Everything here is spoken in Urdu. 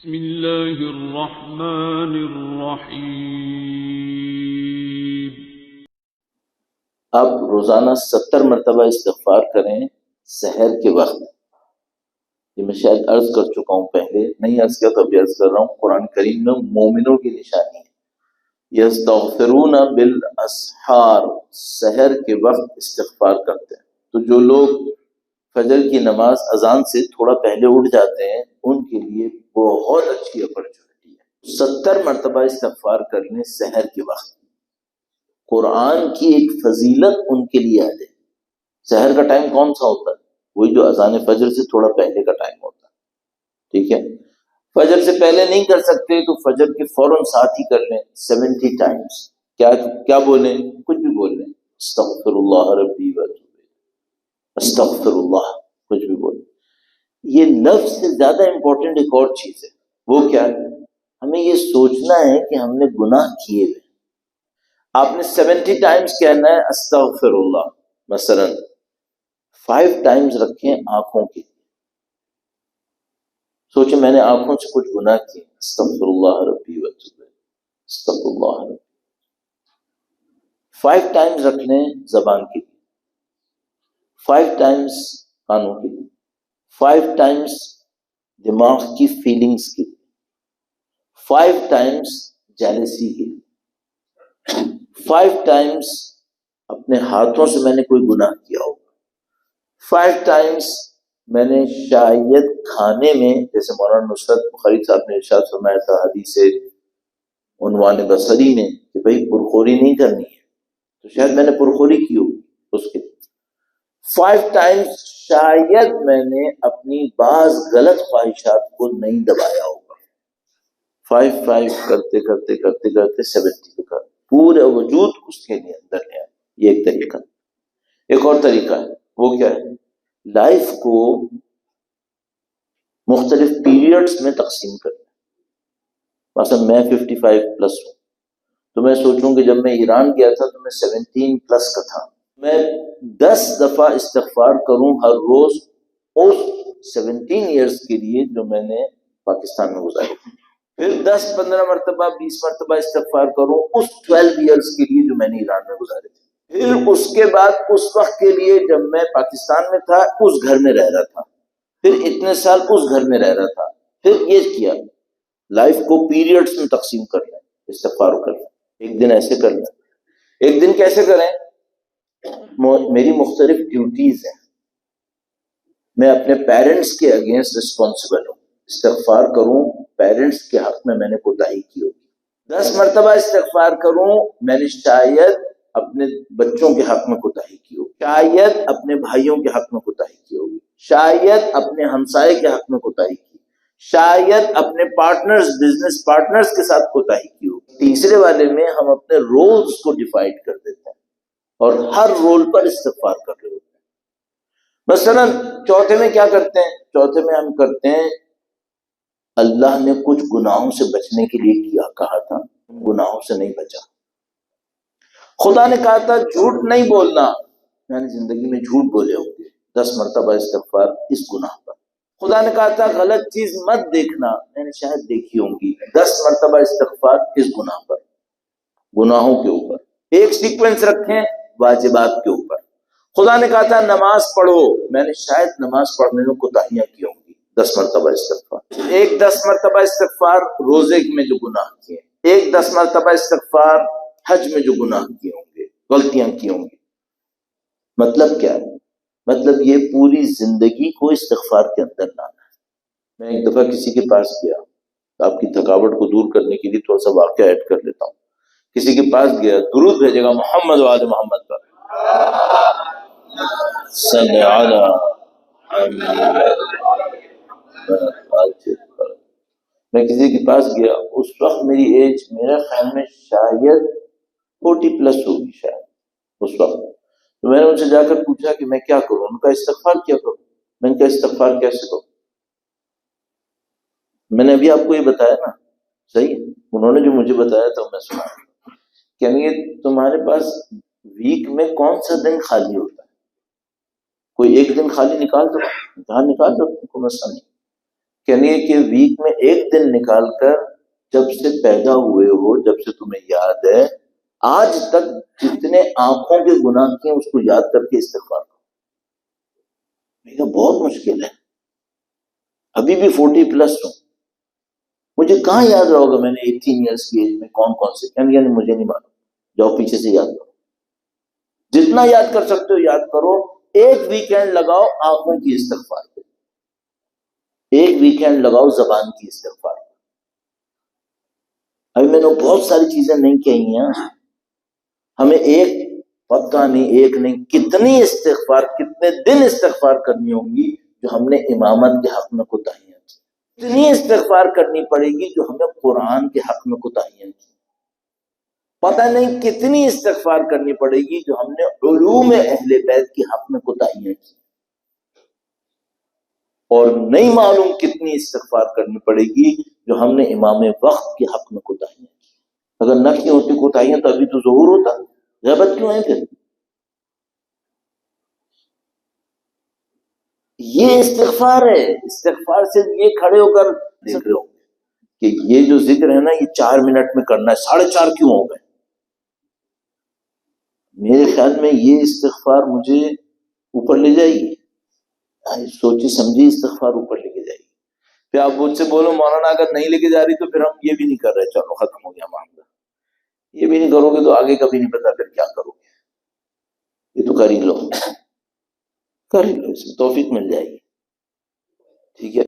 بسم اللہ الرحمن الرحیم۔ آپ روزانہ 70 مرتبہ استغفار کریں سحر کے وقت۔ یہ میں شاید عرض کر چکا ہوں پہلے، نہیں عرض کیا تو ابھی عرض کر رہا ہوں۔ قرآن کریم میں مومنوں کی نشانی ہے، یستغفرون بالاسحار، سحر کے وقت استغفار کرتے ہیں۔ تو جو لوگ فجر کی نماز اذان سے تھوڑا پہلے اٹھ جاتے ہیں ان کے لیے بہت اچھی اپرچونٹی ہے۔ 70 مرتبہ استغفار کرنے سحر کے وقت، قرآن کی ایک فضیلت ان کے لیے آ جائے۔ سحر کا ٹائم کون سا ہوتا ہے؟ وہی جو اذان فجر سے تھوڑا پہلے کا ٹائم ہوتا ہے، ٹھیک ہے؟ فجر سے پہلے نہیں کر سکتے تو فجر کے فوراً ساتھ ہی کر لیں 70 ٹائمز۔ کیا بولیں؟ کچھ بھی بول لیں، استغفر اللہ ربی و اتوب الیہ، استغفر اللہ، کچھ بھی بولیں۔ یہ لفظ سے زیادہ امپورٹنٹ ایک اور چیز ہے، وہ کیا ہے؟ ہمیں یہ سوچنا ہے کہ ہم نے گناہ کیے ہوئے۔ آپ نے 70 ٹائمز کہنا ہے استغفر اللہ، مثلا 5 ٹائمز رکھیں آنکھوں کے، سوچیں میں نے آنکھوں سے کچھ گناہ کیے، استغفر اللہ ربی و اتوب الیہ، استغفر اللہ ربی۔ 5 ٹائمز رکھنے زبان کے لیے، 5 ٹائمز کانوں کے لیے، 5 ٹائمز دماغ کی فیلنگز کے لیے، 5 ٹائمز جیلسی کے لیے، 5 ٹائمز اپنے ہاتھوں سے میں نے کوئی گناہ کیا ہوگا، 5 ٹائمز میں نے شاید کھانے میں، جیسے مولانا نصرت بخاری صاحب نے ارشاد فرمایا تھا حدیث عنوان بصری میں کہ بھئی پرخوری نہیں کرنی ہے، تو شاید میں نے پرخوری کی ہوگی اس کے۔ 5 ٹائمز شاید میں نے اپنی بعض غلط خواہشات کو نہیں دبایا ہوگا۔ 5 کرتے کرتے کرتے کرتے 70 تک پورا وجود اس کے لیے اندر ہے۔ یہ ایک طریقہ۔ ایک اور طریقہ ہے، وہ کیا ہے؟ لائف کو مختلف پیریڈز میں تقسیم کرنا۔ مثلا میں 55 پلس ہوں، تو میں سوچوں کہ جب میں ایران گیا تھا تو میں 17 پلس کا تھا، میں 10 دفعہ استغفار کروں ہر روز اس 17 ایئرز کے لیے جو میں نے پاکستان میں گزارے، پھر 10-15 مرتبہ 20 مرتبہ استغفار کروں اس 12 ایئرز کے لیے جو میں نے ایران میں گزارے تھے، پھر اس کے بعد اس وقت کے لیے جب میں پاکستان میں تھا اس گھر میں رہ رہا تھا، پھر اتنے سال اس گھر میں رہ رہا تھا، پھر یہ کیا، لائف کو پیریڈز میں تقسیم کر لیں، استغفار کر لیں۔ ایک دن ایسے کر لیں، ایک دن کیسے کریں؟ میری مختلف ڈیوٹیز ہیں، میں اپنے پیرنٹس کے اگینسٹ رسپانسبل ہوں، استغفار کروں پیرنٹس کے حق میں نے کوتاہی کی ہوگی، 10 مرتبہ استغفار کروں میں نے شاید اپنے بچوں کے حق میں کوتاہی کی ہوگی، شاید اپنے بھائیوں کے حق میں کوتاہی کی ہوگی، شاید اپنے ہمسائے کے حق میں کوتاہی کی، شاید اپنے پارٹنرز، بزنس پارٹنرز کے ساتھ کوتاہی کی ہوگی۔ تیسرے والے میں ہم اپنے رولز کو ڈیفائن کر دیتے ہیں اور ہر رول پر استغفار کر رہے ہوتے ہیں۔ مثلا چوتھے میں کیا کرتے ہیں؟ چوتھے میں ہم کرتے ہیں اللہ نے کچھ گناہوں سے بچنے کے لیے کیا کہا تھا، گناہوں سے نہیں بچا۔ خدا نے کہا تھا جھوٹ نہیں بولنا، میں نے زندگی میں جھوٹ بولے ہوں گے، 10 مرتبہ استغفار اس گناہ پر۔ خدا نے کہا تھا غلط چیز مت دیکھنا، میں نے شاید دیکھی ہوں گی، 10 مرتبہ استغفار اس گناہ پر، گناہوں کے اوپر۔ ایک سیکوینس رکھیں واجبات کے اوپر۔ خدا نے کہا تھا نماز پڑھو، میں نے شاید نماز پڑھنے میں کوتاہیاں کی ہوں گی، 10 مرتبہ استغفار۔ ایک 10 مرتبہ استغفار روزے میں جو گناہ کیے، ایک 10 مرتبہ استغفار حج میں جو گناہ کیے ہوں گے، غلطیاں کی ہوں گی۔ مطلب کیا ہے؟ مطلب یہ پوری زندگی کو استغفار کے اندر لانا ہے۔ میں ایک دفعہ کسی کے پاس گیا، آپ کی تھکاوٹ کو دور کرنے کے لیے تھوڑا سا واقعہ ایڈ کر لیتا ہوں۔ کسی کے پاس گیا، درود بھیجے گا محمد و آل محمد پر، صلی علی میں کسی کے پاس گیا، اس وقت میری ایج میرے خیال میں شاید 40 پلس ہوگی شاید اس وقت، تو میں نے ان سے جا کر پوچھا کہ میں کیا کروں؟ ان کا استغفار کیا کروں؟ میں نے کہا استغفار کیسے کروں؟ میں نے ابھی آپ کو یہ بتایا نا، صحیح؟ انہوں نے جو مجھے بتایا تھا میں سنا، کہیں گے تمہارے پاس ویک میں کون سا دن خالی ہوتا ہے؟ کوئی ایک دن خالی نکال دو، کہاں نکال دو، کوئی مسئلہ نہیں۔ یعنی کہ ویک میں ایک دن نکال کر جب سے پیدا ہوئے ہو، جب سے تمہیں یاد ہے آج تک جتنے آنکھوں کے گناہ کیے اس کو یاد کر کے استغفار کرو۔ میں کہا بہت مشکل ہے، ابھی بھی 40 پلس ہوں، مجھے کہاں یاد رہے گا میں نے 18 ایئرس کی ایج میں کون کون سے، یعنی مجھے نہیں معلوم، جاؤ پیچھے سے یاد کرو، جتنا یاد کر سکتے ہو یاد کرو۔ ایک ویکینڈ لگاؤ آنکھوں کی استغفار پہ، ایک ویکینڈ لگاؤ زبان کی استغفار پہ۔ ابھی میں نے بہت ساری چیزیں نہیں کہی ہیں، ہمیں ایک پتہ نہیں، ایک نہیں، کتنی استغفار، کتنے دن استغفار کرنی ہوں گی جو ہم نے امامت کے حق میں کوتاہیاں کی، اتنی استغفار کرنی پڑے گی جو ہمیں قرآن کے حق میں کوتاہیاں کی، پتہ نہیں کتنی استغفار کرنی پڑے گی جو ہم نے علوم اہل بیت کے حق میں کوتاہیاں کی، اور نہیں معلوم کتنی استغفار کرنی پڑے گی جو ہم نے امام وقت کے حق میں کوتاہیاں کی۔ اگر نہ کی ہوتی کوتاہیاں تو ابھی تو ظہور ہوتا، غیبت کیوں ہے پھر؟ یہ استغفار ہے، استغفار سے یہ کھڑے ہو کر دیکھ رہے ہوں کہ یہ جو ذکر ہے نا یہ 4 منٹ میں کرنا ہے، 4:30 کیوں ہو گئے؟ میرے خیال میں یہ استغفار مجھے اوپر لے جائے گی، سوچی سمجھی استغفار اوپر لے کے جائے گی۔ پھر آپ مجھ سے بولو مولانا اگر نہیں لے کے جا رہی تو پھر ہم یہ بھی نہیں کر رہے، چلو ختم ہو گیا معاملہ، یہ بھی نہیں کرو گے تو آگے کبھی نہیں پتا پھر کیا کرو گے، یہ تو کر ہی لو، کر ہی لو، اس میں توفیق مل جائے گی، ٹھیک ہے۔